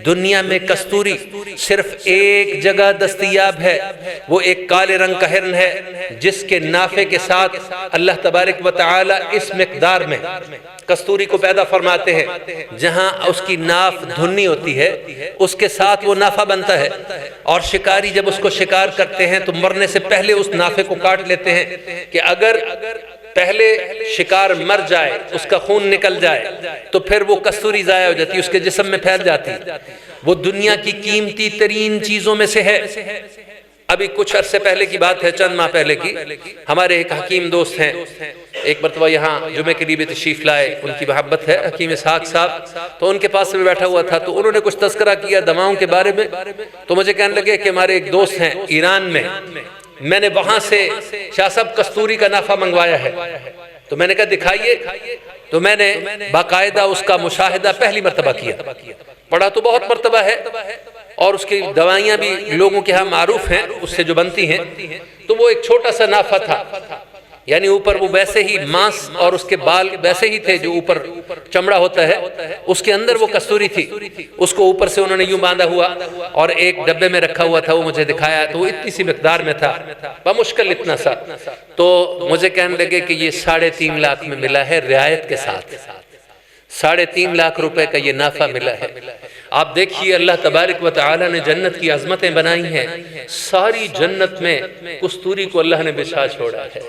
دنیا میں کستوری صرف ایک جگہ دستیاب ہے، وہ ایک کالے رنگ کا ہرن ہے جس کے ناف نافع کے ساتھ اللہ تبارک و تعالی اس مقدار میں کستوری کو پیدا فرماتے ہیں جہاں اس کی ناف دھنی ہوتی ہے، اس کے ساتھ وہ نافع بنتا ہے، اور شکاری جب اس کو شکار کرتے ہیں تو مرنے سے پہلے اس نافع کو کاٹ لیتے ہیں کہ اگر پہلے شکار مر جائے، اس کا خون نکل جائے تو پھر وہ کستوری ضائع ہو جاتی، اس کے جسم میں پھیل جاتی۔ وہ دنیا کی قیمتی ترین چیزوں میں سے ہے۔ ابھی کچھ عرصے پہلے کی بات ہے، چند ماہ پہلے کی، ہمارے ایک حکیم دوست ہیں، ایک مرتبہ یہاں جمعہ کے لیے تشریف لائے، ان کی محبت ہے حکیم اسحاق صاحب، تو ان کے پاس میں بیٹھا ہوا تھا، تو انہوں نے کچھ تذکرہ کیا دواؤں کے بارے میں، تو مجھے کہنے لگے کہ ہمارے ایک دوست ہیں ایران میں نے وہاں سے شاہ صاحب کستوری کا نافع منگوایا ہے، تو میں نے کہا دکھائیے، تو میں نے باقاعدہ اس کا مشاہدہ پہلی مرتبہ کیا، پڑھا تو بہت مرتبہ ہے، اور اس کی دوائیاں بھی لوگوں کے ہاں معروف ہیں اس سے جو بنتی ہیں، تو وہ ایک چھوٹا سا نافع تھا، یعنی اوپر وہ ویسے ہی ماس اور اس کے بال ویسے ہی تھے جو اوپر چمڑا ہوتا ہے، اس کے اندر وہ کستوری تھی، اس کو اوپر سے انہوں نے یوں باندھا ہوا اور ایک ڈبے میں رکھا ہوا تھا، وہ مجھے دکھایا، تو وہ اتنی سی مقدار میں تھا، بمشکل اتنا سا، تو مجھے کہنے لگے کہ یہ 3.5 لاکھ میں ملا ہے رعایت کے ساتھ، 3.5 لاکھ روپے کا یہ نافع ملا ہے۔ آپ دیکھیے اللہ تبارک و تعالی نے جنت کی عظمتیں بنائی ہیں، ساری جنت میں کستوری کو اللہ نے بچھا چھوڑا ہے۔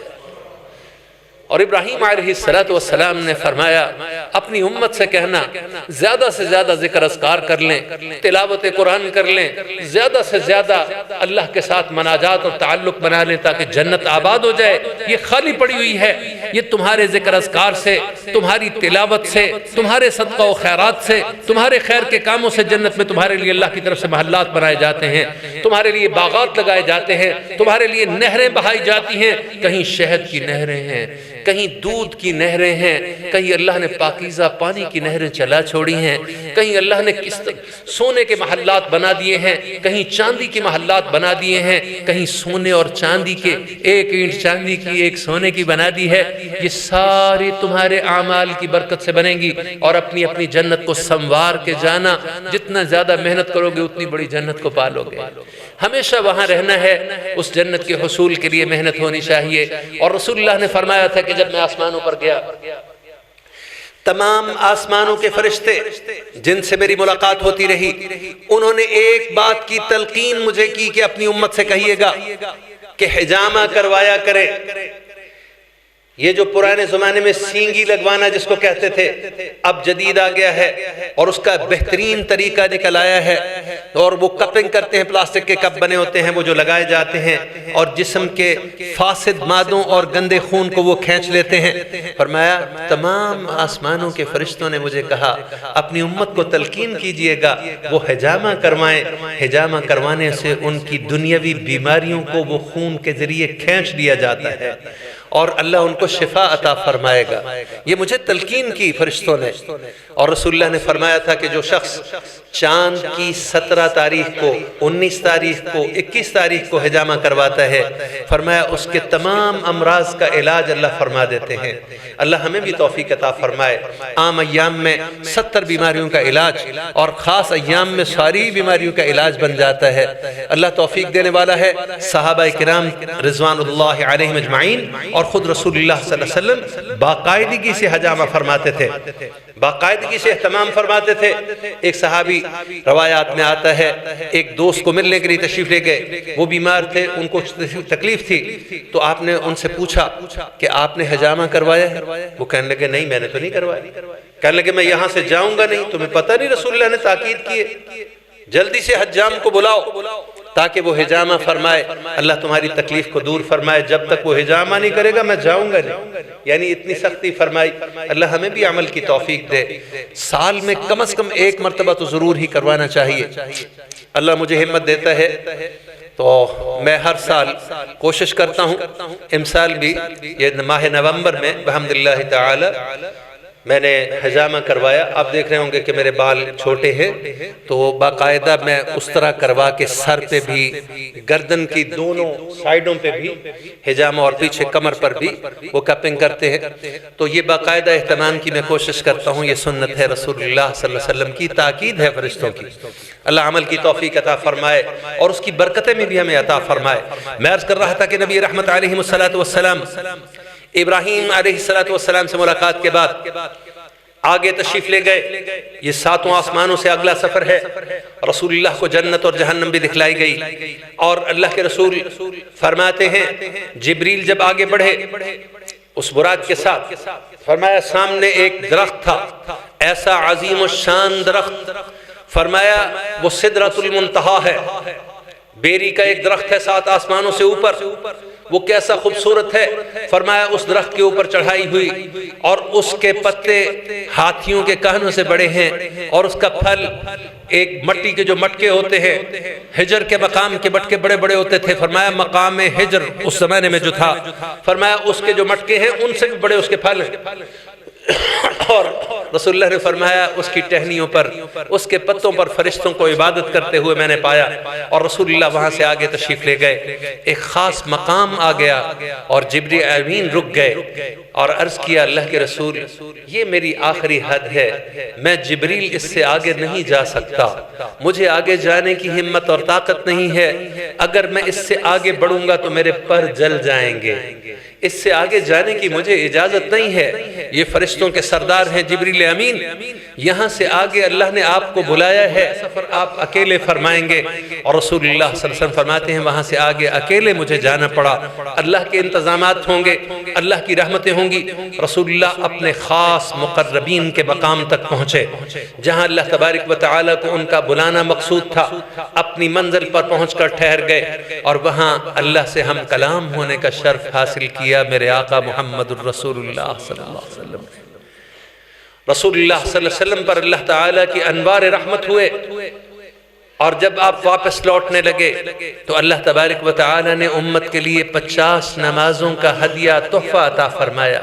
اور ابراہیم علیہ السلام نے فرمایا اپنی امت سے کہنا زیادہ سے زیادہ ذکر اذکار کر لیں، تلاوت قرآن کر لیں، زیادہ سے زیادہ اللہ کے ساتھ مناجات اور تعلق بنا لیں تاکہ جنت آباد ہو جائے۔ یہ خالی پڑی ہوئی ہے، یہ تمہارے ذکر اذکار سے، تمہاری تلاوت سے، تمہارے صدقہ و خیرات سے، تمہارے خیر کے کاموں سے جنت میں تمہارے لیے اللہ کی طرف سے محلات بنائے جاتے ہیں، تمہارے لیے باغات لگائے جاتے ہیں، تمہارے لیے نہریں بہائی جاتی ہیں، کہیں شہد کی نہریں ہیں، کہیں دودھ کی نہریں ہیں، کہیں اللہ نے پاکیزہ پانی کی نہریں چلا چھوڑی ہیں، کہیں اللہ نے سونے کے محلات بنا دیے ہیں، کہیں چاندی کے محلات بنا دیے ہیں، کہیں سونے اور چاندی کے، ایک اینٹ چاندی کی ایک سونے کی بنا دی ہے۔ یہ ساری تمہارے اعمال کی برکت سے بنیں گی، اور اپنی اپنی جنت کو سنوار کے جانا، جتنا زیادہ محنت کرو گے اتنی بڑی جنت کو پالو گے۔ ہمیشہ وہاں رہنا ہے، اس جنت کے حصول کے لیے محنت ہونی چاہیے۔ اور رسول اللہ نے فرمایا تھا کہ جب میں آسمانوں پر گیا، تمام آسمانوں کے فرشتے جن سے میری ملاقات ہوتی رہی، انہوں نے ایک بات کی تلقین مجھے کی کہ اپنی امت سے کہیے گا کہ حجامہ کروایا کرے۔ یہ جو پرانے زمانے میں سینگی لگوانا جس کو کہتے تھے، اب جدید آ گیا ہے اور اس کا بہترین طریقہ نکل آیا ہے، اور وہ کپنگ کرتے ہیں، پلاسٹک کے کپ بنے ہوتے ہیں وہ جو لگائے جاتے ہیں، اور جسم کے فاسد مادوں اور گندے خون کو وہ کھینچ لیتے ہیں۔ فرمایا تمام آسمانوں کے فرشتوں نے مجھے کہا اپنی امت کو تلقین کیجئے گا وہ حجامہ کروائیں، حجامہ کروانے سے ان کی دنیاوی بیماریوں کو وہ خون کے ذریعے کھینچ لیا جاتا ہے اور اللہ ان کو شفا عطا فرمائے گا۔ یہ مجھے تلقین کی فرشتوں نے۔ اور رسول اللہ نے فرمایا تھا کہ جو شخص چاند کی 17 تاریخ کو، 19 تاریخ کو، 21 تاریخ کو حجامہ کرواتا ہے، فرمایا اس کے تمام امراض کا علاج اللہ فرما دیتے ہیں۔ اللہ ہمیں بھی توفیق عطا فرمائے۔ عام ایام میں 70 بیماریوں کا علاج اور خاص ایام میں ساری بیماریوں کا علاج بن جاتا ہے۔ اللہ توفیق دینے والا ہے۔ صحابہ کرام رضوان اللہ علیہم اجمعین اور خود رسول اللہ صلی اللہ علیہ وسلم باقاعدگی سے حجامہ فرماتے تھے، باقاعدگی سے اہتمام فرماتے تھے۔ ایک صحابی روایات میں آتا ہے ایک دوست کو ملنے کے لیے تشریف لے گئے، وہ بیمار تھے، ان کو تکلیف تھی، تو آپ نے ان سے پوچھا کہ آپ نے حجامہ کروایا ہے؟ وہ کہنے لگے نہیں میں نے تو نہیں کروایا۔ کہنے لگے میں یہاں سے جاؤں گا نہیں، تمہیں پتہ نہیں رسول اللہ نے تاکید کی ہے، جلدی سے حجام کو بلاؤ تاکہ وہ حجامہ فرمائے، اللہ تمہاری تکلیف کو دور فرمائے، جب تک وہ حجامہ نہیں کرے گا میں جاؤں گا نہیں۔ یعنی اتنی سختی فرمائی۔ اللہ ہمیں بھی عمل کی توفیق دے۔ سال میں کم از کم ایک مرتبہ تو ضرور ہی کروانا چاہیے۔ اللہ مجھے ہمت دیتا ہے تو میں ہر سال کوشش کرتا ہوں، امسال بھی یہ ماہ نومبر میں بحمد اللہ تعالی میں نے حجامہ کروایا. آپ دیکھ رہے ہوں گے کہ میرے بال چھوٹے ہیں، تو باقاعدہ میں اس طرح کروا کے سر پہ بھی، گردن کی دونوں سائیڈوں پہ بھی حجامہ، اور پیچھے کمر پر بھی وہ کپنگ کرتے ہیں. تو یہ باقاعدہ اہتمام کی میں کوشش کرتا ہوں. یہ سنت ہے رسول اللہ صلی اللہ علیہ وسلم کی، تاکید ہے فرشتوں کی. اللہ عمل کی توفیق عطا فرمائے اور اس کی برکتیں بھی ہمیں عطا فرمائے. میں عرض کر رہا تھا کہ نبی رحمت علیہ السلام ابراہیم علیہ السلام سے ملاقات کے بعد آگے تشریف لے گئے. یہ 7 آسمانوں سے اگلا سفر ہے. رسول اللہ کو جنت اور جہنم بھی دکھلائی گئی، اور اللہ کے رسول فرماتے ہیں جبریل جب آگے بڑھے اس براق کے ساتھ، فرمایا سامنے ایک درخت تھا، ایسا عظیم الشان درخت. فرمایا وہ سدرۃ المنتہا ہے، بیری کا ایک درخت ہے 7 آسمانوں سے اوپر. وہ کیسا خوبصورت ہے. فرمایا اس درخت کے اوپر چڑھائی ہوئی، اور اس کے پتے ہاتھیوں کے کہنوں سے بڑے ہیں، اور اس کا پھل ایک مٹی کے جو مٹکے ہوتے ہیں، ہجر کے مقام کے مٹکے بڑے بڑے ہوتے تھے. فرمایا مقام ہجر اس زمانے میں جو تھا، فرمایا اس کے جو مٹکے ہیں ان سے بھی بڑے اس کے پھل ہیں. اور رسول اللہ نے فرمایا اس کی ٹہنیوں پر، اس کے پتوں پر فرشتوں کو عبادت کرتے ہوئے میں نے پایا. اور رسول اللہ وہاں سے آگے تشریف لے گئے. ایک خاص مقام آ گیا اور جبریل امین رک گئے اور عرض کیا اللہ کے رسول یہ میری آخری حد ہے، میں جبریل اس سے آگے نہیں جا سکتا، مجھے آگے جانے کی ہمت اور طاقت نہیں ہے. اگر میں اس سے آگے بڑھوں گا تو میرے پر جل جائیں گے، اس سے آگے جانے کی مجھے اجازت نہیں ہے. یہ فرشتوں کے سردار ہیں جبریل امین. یہاں سے آگے اللہ نے آپ کو بلایا ہے، سفر آپ اکیلے فرمائیں گے. اور رسول اللہ صلی اللہ علیہ وسلم فرماتے ہیں وہاں سے آگے اکیلے مجھے جانا پڑا. اللہ کے انتظامات ہوں گے، اللہ کی رحمتیں ہوں گی. رسول اللہ اپنے خاص مقربین کے مقام تک پہنچے، جہاں اللہ تبارک و تعالیٰ کو ان کا بلانا مقصود تھا. اپنی منزل پر پہنچ کر ٹھہر گئے، اور وہاں اللہ سے ہم کلام ہونے کا شرف حاصل کیا. میرے آقا محمد الرسول اللہ صلی اللہ علیہ وسلم، رسول اللہ صلی اللہ علیہ وسلم پر اللہ تعالیٰ کی انوار رحمت ہوئے. اور جب آپ واپس لوٹنے لگے تو اللہ تبارک و تعالیٰ نے امت کے لیے 50 نمازوں کا ہدیہ تحفہ عطا فرمایا.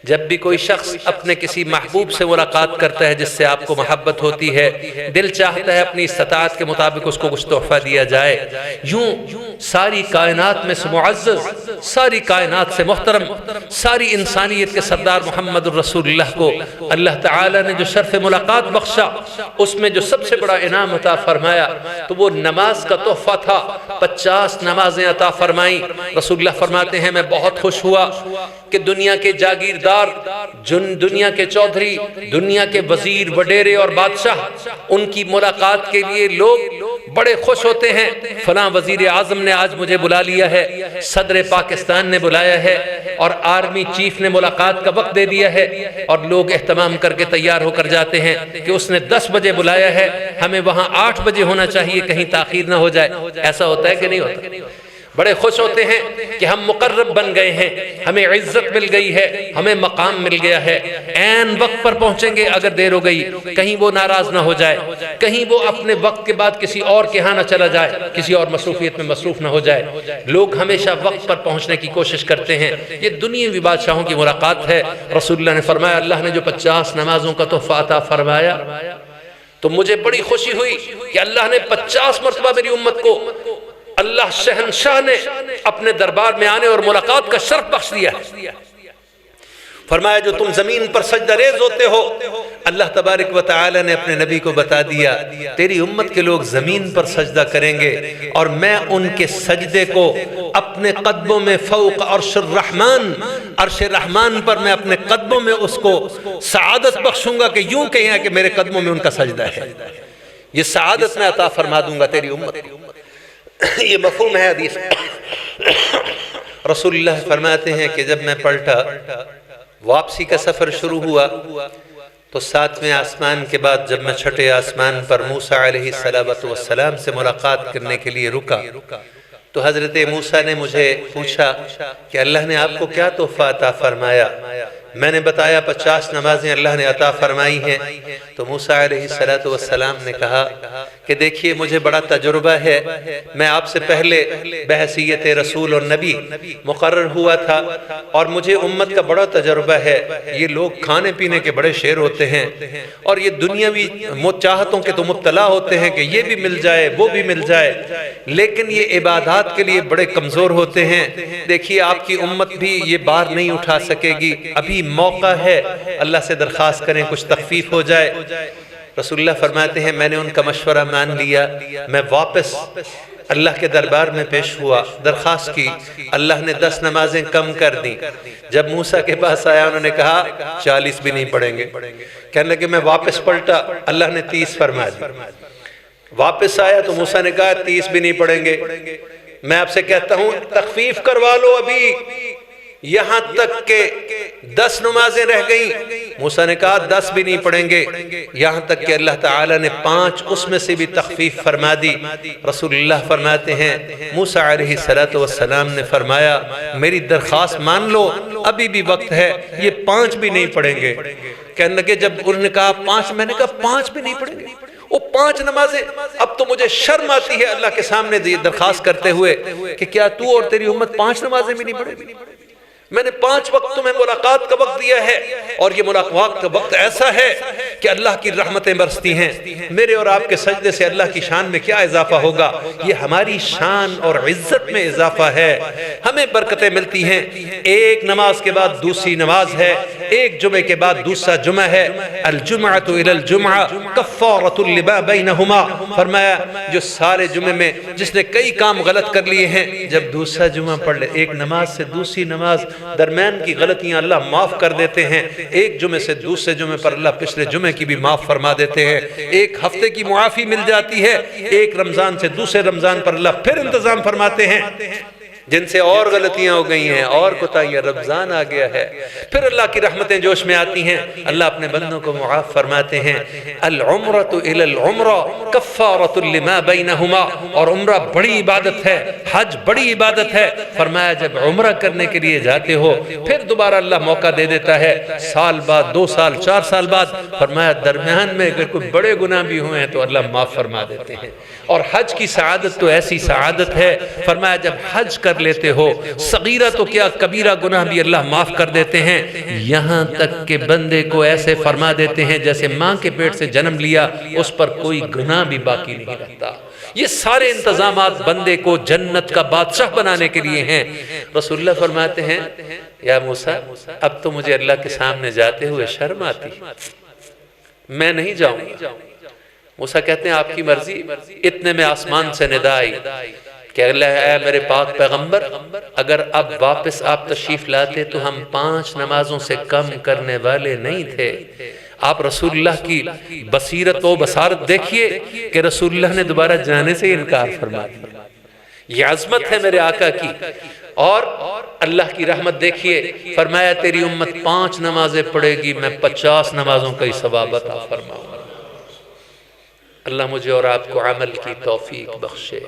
جب بھی کوئی شخص اپنے کسی محبوب سے ملاقات کرتا ہے جس سے آپ کو محبت ہوتی ہے، دل چاہتا ہے اپنی استطاعت کے مطابق اس کو کچھ تحفہ دیا جائے. یوں ساری کائنات میں سے معزز، ساری کائنات سے محترم، ساری انسانیت کے سردار محمد الرسول اللہ کو اللہ تعالیٰ نے جو شرف ملاقات بخشا، اس میں جو سب سے بڑا انعام عطا فرمایا تو وہ نماز کا تحفہ تھا. 50 نمازیں عطا فرمائیں. رسول اللہ فرماتے ہیں میں بہت خوش ہوا کہ دنیا کے جاگیردار، دنیا کے چودھری، دنیا کے وزیر وڈیرے اور بادشاہ، ان کی ملاقات کے لیے لوگ بڑے خوش ہوتے ہیں. فلاں وزیر اعظم نے آج مجھے بلا لیا ہے، صدر پاکستان نے بلایا ہے، اور آرمی چیف نے ملاقات کا وقت دے دیا ہے. اور لوگ اہتمام کر کے تیار ہو کر جاتے ہیں کہ اس نے 10 بجے بلایا ہے، ہمیں وہاں 8 بجے ہونا چاہیے، کہیں تاخیر نہ ہو جائے. ایسا ہوتا ہے کہ نہیں ہوتا؟ بڑے خوش ہوتے ہیں کہ ہم مقرب بن گئے ہیں، ہمیں عزت مل گئی ہے، ہمیں مقام مل گیا ہے. عین وقت پر پہنچیں گے، اگر دیر ہو گئی کہیں وہ ناراض نہ ہو جائے، کہیں وہ اپنے وقت کے بعد کسی اور کے ہاں نہ چلا جائے، کسی اور مصروفیت میں مصروف نہ ہو جائے. لوگ ہمیشہ وقت پر پہنچنے کی کوشش کرتے ہیں. یہ دنیاوی بادشاہوں کی ملاقات ہے. رسول اللہ نے فرمایا اللہ نے جو 50 نمازوں کا تحفہ عطا فرمایا تو مجھے بڑی خوشی ہوئی کہ اللہ نے 50 مرتبہ میری امت کو اللہ شہنشاہ نے اپنے دربار میں آنے اور ملاقات کا شرف بخش دیا ہے. فرمایا جو تم زمین پر سجدہ ریز ہوتے ہو، اللہ تبارک و تعالی نے اپنے نبی کو بتا دیا تیری امت کے لوگ زمین پر سجدہ کریں گے، اور میں ان کے سجدے کو اپنے قدموں میں فوق عرش الرحمن، عرش رحمان پر میں اپنے قدموں میں اس کو سعادت بخشوں گا کہ یوں کہیں کہ میرے قدموں میں ان کا سجدہ ہے. یہ سعادت میں عطا فرما دوں گا تیری امت کو. یہ مفہوم ہے حدیث. رسول اللہ فرماتے ہیں کہ جب میں پلٹا، واپسی کا سفر شروع ہوا تو 7ویں آسمان کے بعد جب میں 6ٹھے آسمان پر موسیٰ علیہ السلام سے ملاقات کرنے کے لیے رکا تو حضرت موسیٰ نے مجھے پوچھا کہ اللہ نے آپ کو کیا تحفہ عطا فرمایا؟ میں نے بتایا 50 نمازیں اللہ نے عطا فرمائی ہیں۔ تو موسیٰ علیہ السلام نے کہا کہ دیکھیے مجھے بڑا تجربہ ہے، میں آپ سے پہلے بحیثیت رسول اور نبی مقرر ہوا تھا، اور مجھے امت کا بڑا تجربہ ہے۔ یہ لوگ کھانے پینے کے بڑے شیر ہوتے ہیں، اور یہ دنیاوی چاہتوں کے تو مبتلا ہوتے ہیں کہ یہ بھی مل جائے وہ بھی مل جائے، لیکن یہ عبادات کے لیے بڑے کمزور ہوتے ہیں۔ دیکھیے آپ کی امت بھی یہ بار نہیں اٹھا سکے گی، ابھی موقع ہے، اللہ سے درخواست کریں کچھ تخفیف ہو جائے۔ رسول اللہ فرماتے ہیں میں نے ان کا مشورہ مان لیا، میں واپس اللہ کے دربار میں پیش ہوا، درخواست کی، اللہ نے 10 نمازیں کم کر دیں۔ جب موسیٰ کے پاس آیا انہوں نے کہا 40 بھی نہیں پڑھیں گے، کہنے لگے میں واپس پلٹا، اللہ نے 30 فرما دی۔ واپس آیا تو موسیٰ نے کہا 30 بھی نہیں پڑھیں گے۔ میں آپ سے کہتا ہوں تخفیف کروا لو ابھی، یہاں تک کہ 10 نمازیں رہ گئیں۔ موسیٰ نے کہا 10 بھی نہیں پڑھیں گے، یہاں تک کہ اللہ تعالیٰ نے 5 اس میں سے بھی تخفیف فرما دی۔ رسول اللہ فرماتے ہیں موسیٰ علیہ السلام نے فرمایا میری درخواست مان لو، ابھی بھی وقت ہے، یہ 5 بھی نہیں پڑھیں گے۔ کہنے لگے جب انہوں نے کہا 5، میں نے کہا 5 بھی نہیں پڑھیں گے، وہ 5 نمازیں۔ اب تو مجھے شرم آتی ہے اللہ کے سامنے درخواست کرتے ہوئے کہ کیا تو اور تیری امت 5 نمازیں بھی نہیں پڑھے گی؟ میں نے 5 وقت تمہیں ملاقات کا وقت دیا ہے، اور یہ ملاقات کا وقت ایسا ہے کہ اللہ کی رحمتیں برستی ہیں۔ میرے اور آپ کے سجدے سے اللہ کی شان میں کیا اضافہ ہوگا؟ یہ ہماری شان اور عزت میں اضافہ ہے، ہمیں برکتیں ملتی ہیں۔ ایک نماز کے بعد دوسری نماز ہے، ایک جمعے کے بعد دوسرا جمعہ ہے۔ الجمعۃ الی الجمعہ کفارۃ لما بینہما، فرمایا جو سارے جمعے میں جس نے کئی کام غلط کر لیے ہیں، جب دوسرا جمعہ پڑھ لے، ایک نماز سے دوسری نماز درمیان کی غلطیاں اللہ معاف کر دیتے ہیں۔ ایک جمعے سے دوسرے جمعے پر اللہ پچھلے جمعے کی بھی معاف فرما دیتے ہیں۔ ایک ہفتے کی معافی مل جاتی ہے، ایک رمضان سے دوسرے رمضان پر اللہ پھر انتظام فرماتے ہیں۔ جن سے اور غلطیاں ہو گئی ہیں اور کوتاہیاں، رمضان آ گیا ہے، پھر اللہ کی رحمتیں جوش میں آتی ہیں، اللہ اپنے بندوں کو معاف فرماتے ہیں۔ العمرۃ الی العمرہ کفارۃ لما بینہما، اور عمرہ بڑی عبادت ہے، حج بڑی عبادت ہے۔ فرمایا جب عمرہ کرنے کے لیے جاتے ہو پھر دوبارہ اللہ موقع دے دیتا ہے، سال بعد، 2 سال، 4 سال بعد، فرمایا درمیان میں اگر کوئی بڑے گناہ بھی ہوئے ہیں تو اللہ معاف فرما دیتے ہیں۔ اور حج کی سعادت تو ایسی سعادت ہے، فرمایا جب حج کر لیتے ہو صغیرہ تو کیا کبیرہ گناہ بھی اللہ معاف کر دیتے ہیں، یہاں تک کہ بندے کو ایسے فرما دیتے ہیں جیسے ماں کے پیٹ سے جنم لیا، اس پر کوئی گناہ بھی باقی نہیں رہتا۔ یہ سارے انتظامات بندے کو جنت کا بادشاہ بنانے کے لیے ہیں۔ رسول اللہ فرماتے ہیں یا موسیٰ اب تو مجھے اللہ کے سامنے جاتے ہوئے شرم آتی، میں نہیں جاؤں گا۔ موسیٰ کہتے ہیں آپ کی مرضی۔ اتنے میں آسمان سے ندا آئی کہ اللہ اے میرے پاک پیغمبر، اگر اب واپس آپ تشریف لاتے تو ہم 5 نمازوں سے کم کرنے والے نہیں تھے۔ آپ رسول اللہ کی بصیرت و بصارت دیکھیے کہ رسول اللہ نے دوبارہ جانے سے انکار فرما دیا۔ یہ عظمت ہے میرے آقا کی، اور اللہ کی رحمت دیکھیے، فرمایا تیری امت 5 نمازیں پڑھے گی، میں 50 نمازوں کا ہی ثواب عطا فرماؤں۔ اللہ مجھے اور آپ کو عمل کی توفیق بخشے۔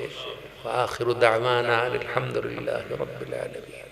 وآخر دعوانا الحمدللہ رب العالمین۔